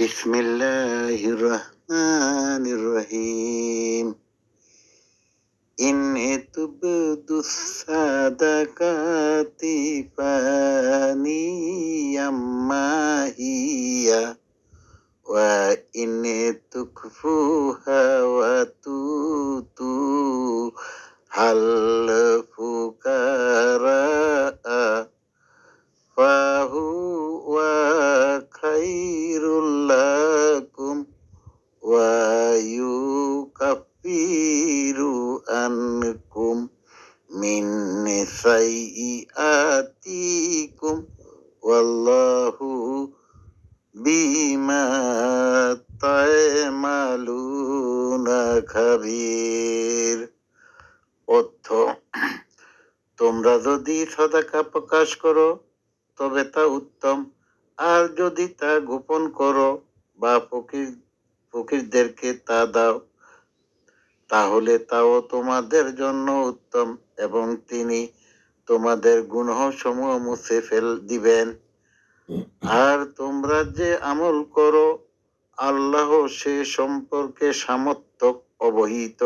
বিসমিল্লাহির রহমানির রহিম। ইন তুবদুস সাদাকাতি ফানিয়াম্মা হিয়া ওয়া ইন তুকফুহা ওয়া তুতু হাল ফুকারা ফাহুয়া খায়রুল লাকুম ওয়া ইউকাফিরু আনকুম মিন সাইয়্যাতিকুম ওয়াল্লাহু বিমা তা'মালুনা খাবীর। অর্থ: তোমরা যদি সাদাকা প্রকাশ করো তবে তা উত্তম, আর যদি তা গোপন করো বা ফকিরদেরকে তা দাও তাহলে তাও তোমাদের জন্য উত্তম, এবং তিনি তোমাদের গুনাহসমূহ মুছে দিবেন। আর তোমরা যে আমল করো আল্লাহ সে সম্পর্কে সমর্থক অবহিত।